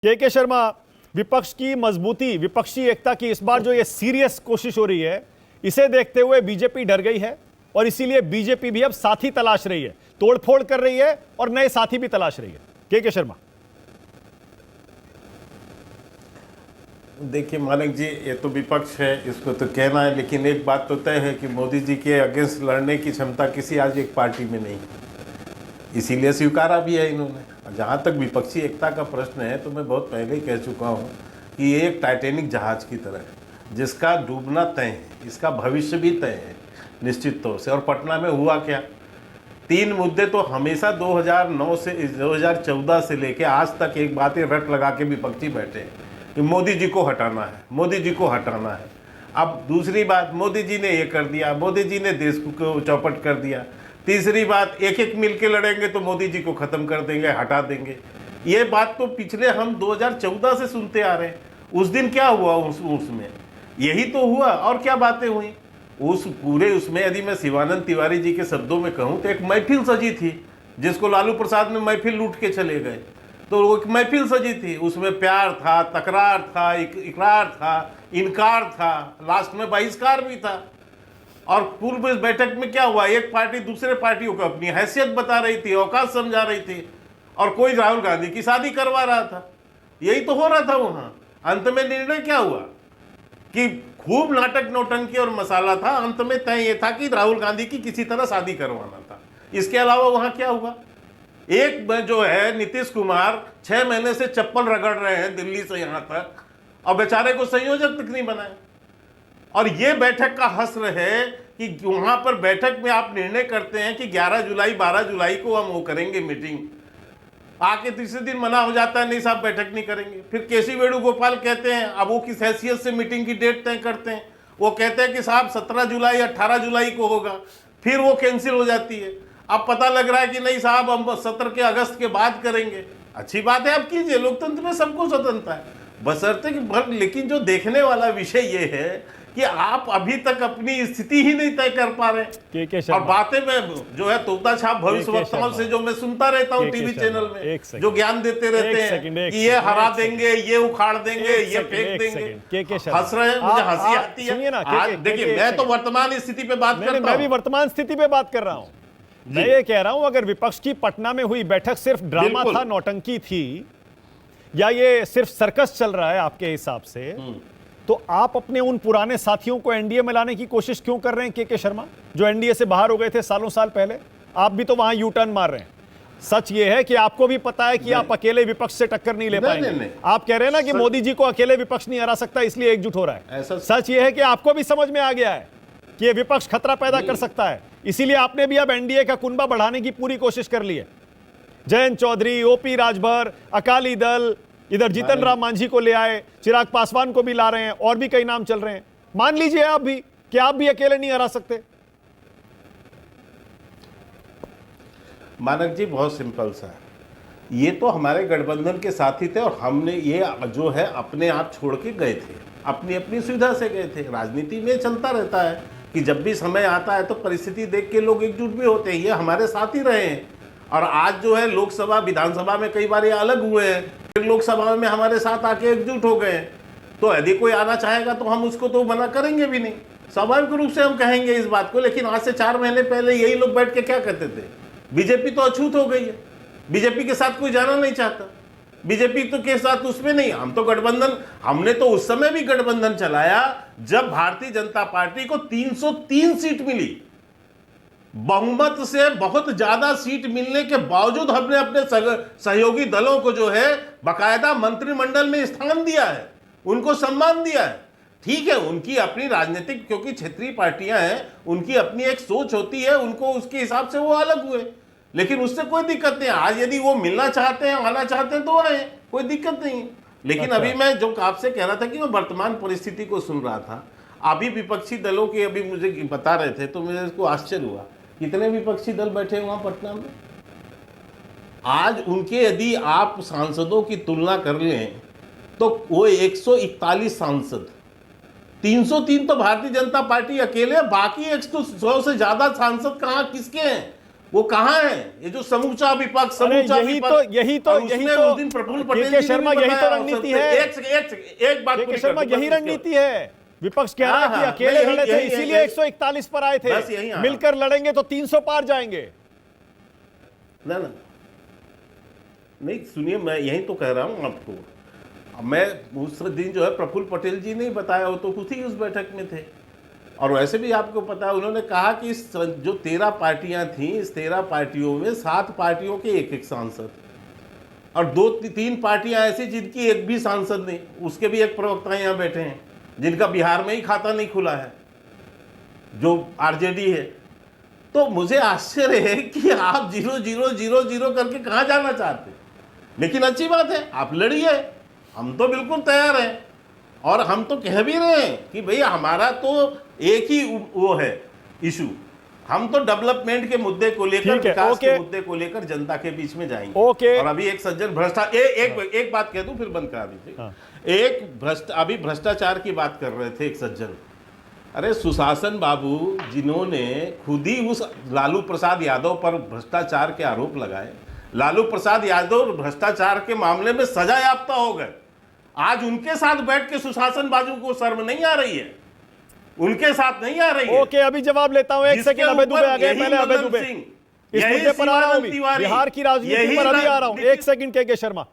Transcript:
के शर्मा, विपक्ष की मजबूती, विपक्षी एकता की इस बार जो ये सीरियस कोशिश हो रही है, इसे देखते हुए बीजेपी डर गई है और इसीलिए बीजेपी भी अब साथी तलाश रही है, तोड़फोड़ कर रही है और नए साथी भी तलाश रही है। के शर्मा, देखिए मानिक जी, ये तो विपक्ष है, इसको तो कहना है, लेकिन एक बात तो तय है कि मोदी जी के अगेंस्ट लड़ने की क्षमता किसी आज एक पार्टी में नहीं है, इसीलिए स्वीकारा भी है इन्होंने। जहाँ तक विपक्षी एकता का प्रश्न है, तो मैं बहुत पहले ही कह चुका हूँ कि ये एक टाइटैनिक जहाज की तरह है जिसका डूबना तय है, इसका भविष्य भी तय है निश्चित तौर से। और पटना में हुआ क्या, 3 मुद्दे तो हमेशा 2009 से 2014 से लेके आज तक एक बातें रट लगा के विपक्षी बैठे हैं कि मोदी जी को हटाना है, मोदी जी को हटाना है। अब दूसरी बात, मोदी जी ने ये कर दिया, मोदी जी ने देश को चौपट कर दिया। तीसरी बात, एक एक मिल के लड़ेंगे तो मोदी जी को ख़त्म कर देंगे, हटा देंगे। ये बात तो पिछले हम 2014 से सुनते आ रहे हैं। उस दिन क्या हुआ, उसमें यही तो हुआ और क्या बातें हुई उस पूरे उसमें। यदि मैं शिवानंद तिवारी जी के शब्दों में कहूँ तो एक महफिल सजी थी, जिसको लालू प्रसाद ने महफिल लूट के चले गए। तो वो एक महफिल सजी थी, उसमें प्यार था, तकरार था, इकरार था, इनकार था, लास्ट में बहिष्कार भी था। और पूर्व बैठक में क्या हुआ, एक पार्टी दूसरे पार्टियों को अपनी हैसियत बता रही थी, औकात समझा रही थी, और कोई राहुल गांधी की शादी करवा रहा था। यही तो हो रहा था वहां। अंत में निर्णय क्या हुआ कि खूब नाटक नौटंकी और मसाला था, अंत में तय ये था कि राहुल गांधी की किसी तरह शादी करवाना था। इसके अलावा वहां क्या हुआ, एक जो है नीतीश कुमार 6 महीने से चप्पल रगड़ रहे हैं दिल्ली से यहां तक, और बेचारे को संयोजक तक नहीं बनाए। और ये बैठक का हस्र है कि वहां पर बैठक में आप निर्णय करते हैं कि 11 जुलाई 12 जुलाई को हम वो करेंगे मीटिंग, आके तीसरे दिन मना हो जाता है, नहीं साहब बैठक नहीं करेंगे। फिर केसी वेणुगोपाल कहते हैं, अब वो किस हैसियत से मीटिंग की डेट तय करते हैं, वो कहते हैं कि साहब 17 जुलाई 18 जुलाई को होगा, फिर वो कैंसिल हो जाती है। अब पता लग रहा है कि नहीं साहब हम 17 के अगस्त के बाद करेंगे। अच्छी बात है, आप कीजिए, लोकतंत्र में सबको स्वतंत्रता है, बशर्ते कि लेकिन जो देखने वाला विषय ये है कि आप अभी तक अपनी स्थिति ही नहीं तय कर पा रहे। और बातें में जो है तोता छाप भविष्यवक्ताओं से जो मैं सुनता रहता हूँ टीवी चैनल में, जो ज्ञान देते रहते हैं कि ये हरा देंगे, ये उखाड़ देंगे, ये फेंक देंगे, हंस रहे हैं, मुझे हंसी आती है। आज देखिए, मैं तो वर्तमान स्थिति पे बात करता हूँ, मैं भी वर्तमान स्थिति पे बात कर रहा हूँ। मैं ये कह रहा हूं, अगर विपक्ष की पटना में हुई बैठक सिर्फ ड्रामा था, नौटंकी थी, या ये सिर्फ सर्कस चल रहा है आपके हिसाब से, तो आप अपने उन पुराने साथियों को एनडीए में लाने की कोशिश क्यों कर रहे हैं के शर्मा, जो एनडीए से बाहर हो गए थे सालों साल पहले? आप भी तो वहां यू टर्न मार रहे हैं। सच ये है कि आपको भी पता है कि आप अकेले विपक्ष से टक्कर नहीं ले पाएंगे। आप कह रहे हैं ना कि मोदी जी को अकेले विपक्ष नहीं हरा सकता, इसलिए एकजुट हो रहा है। सच ये है कि आपको भी समझ में आ गया है कि ये विपक्ष खतरा पैदा कर सकता है, इसीलिए आपने भी अब एनडीए का कुनबा बढ़ाने की पूरी कोशिश कर ली है। जयंत चौधरी, ओपी राजभर, अकाली दल, इधर जीतन राम मांझी को ले आए, चिराग पासवान को भी ला रहे हैं, और भी कई नाम चल रहे हैं। मान लीजिए आप भी कि आप भी अकेले नहीं हरा सकते। मानक जी, बहुत सिंपल सा है, ये तो हमारे गठबंधन के साथी थे और हमने ये जो है अपने आप छोड़ के गए थे, अपनी अपनी सुविधा से गए थे। राजनीति में चलता रहता है कि जब भी समय आता है तो परिस्थिति देख के लोग एकजुट भी होते हैं, ये हमारे साथ ही रहे हैं। और आज जो है लोकसभा विधानसभा में कई बार ये अलग हुए हैं, फिर लोकसभा में हमारे साथ आके एकजुट हो गए। तो यदि कोई आना चाहेगा तो हम उसको तो मना करेंगे भी नहीं, स्वाभाविक रूप से हम कहेंगे इस बात को। लेकिन आज से 4 महीने पहले यही लोग बैठ के क्या कहते थे, बीजेपी तो अछूत हो गई है, बीजेपी के साथ कोई जाना नहीं चाहता, बीजेपी तो के साथ उसमें नहीं, हम तो गठबंधन। हमने तो उस समय भी गठबंधन चलाया जब भारतीय जनता पार्टी को 303 सीट मिली, बहुमत से बहुत ज्यादा सीट मिलने के बावजूद हमने अपने सहयोगी दलों को जो है बाकायदा मंत्रिमंडल में स्थान दिया है, उनको सम्मान दिया है। ठीक है, उनकी अपनी राजनीतिक, क्योंकि क्षेत्रीय पार्टियां हैं, उनकी अपनी एक सोच होती है, उनको उसके हिसाब से वो अलग हुए, लेकिन उससे कोई दिक्कत नहीं। आज यदि वो मिलना चाहते हैं, आना चाहते हैं तो आए, कोई दिक्कत नहीं। लेकिन अभी मैं जो आपसे कह रहा था कि मैं वर्तमान परिस्थिति को सुन रहा था, अभी विपक्षी दलों की अभी मुझे बता रहे थे तो मुझे इसको आश्चर्य हुआ, कितने विपक्षी दल बैठे वहां पटना में। आज उनके यदि आप सांसदों की तुलना कर लें तो वो 141 सांसद, 303 तो भारतीय जनता पार्टी अकेले, बाकी 100 से ज्यादा सांसद कहां किसके हैं? वो कहाँ है? ये जो समूचा विपक्ष, अरे समूचा यही विपक्ष। तो यही तो और यही उसमें तो उस दिन प्रफुल्ल पटेल के जी ने शर्मा भी यही तो बताया रणनीति अवसर है। पे। एक बात के पूरी शर्मा कर दो, यही बस रणनीति है। विपक्ष कह रहा है कि हाँ, अकेले नहीं, लड़े थे, यही- इसीलिए यही- 141 पर आए थे। बस यही आ रहा। मिलकर लड़ेंगे तो 300 पार जाएंगे। ना ना नहीं, सुनिए, मैं यही तो कह रहा हूं आपको। अब मैं उस दिन जो है प्रफुल्ल पटेल जी ने बताया, वो तो खुद ही उस बैठक में थे। और वैसे भी आपको पता है, उन्होंने कहा कि जो 13 पार्टियां थी, इस 13 पार्टियों में 7 पार्टियों के एक सांसद, और 2-3 पार्टियां ऐसी जिनकी एक भी सांसद नहीं। उसके भी एक प्रवक्ता यहाँ बैठे हैं जिनका बिहार में ही खाता नहीं खुला है, जो आरजेडी है। तो मुझे आश्चर्य है कि आप 0-0-0-0 करके कहाँ जाना चाहते हैं। लेकिन अच्छी बात है, आप लड़िए, हम तो बिल्कुल तैयार हैं। और हम तो कह भी रहे हैं कि भैया हमारा तो एक ही वो है इशू, हम तो डेवलपमेंट के मुद्दे को लेकर, ठीक है, विकास ओके। के मुद्दे को लेकर जनता के बीच में जाएंगे। ओके। और अभी एक सज्जन एक बात कह दूं, फिर बंद करा दीजिए। हाँ। अभी भ्रष्टाचार की बात कर रहे थे एक सज्जन। अरे सुशासन बाबू, जिन्होंने खुद ही उस लालू प्रसाद यादव पर भ्रष्टाचार के आरोप लगाए, लालू प्रसाद यादव भ्रष्टाचार के मामले में सजा याफ्ता हो गए, आज उनके साथ बैठ के सुशासन बाबू को शर्म नहीं आ रही है? उनके साथ नहीं आ रही है। ओके, अभी जवाब लेता हूं। एक जिसके सेकंड, अभय दुबे आ गए। यही पहले अभय मदन दुबे, सिंह, इस यही मुद्दे पर आ रहा हूं। शिवानंद तिवारी, बिहार की राजनीति यही पर अभी आ रहा हूं। देखिए- एक सेकंड, के शर्मा,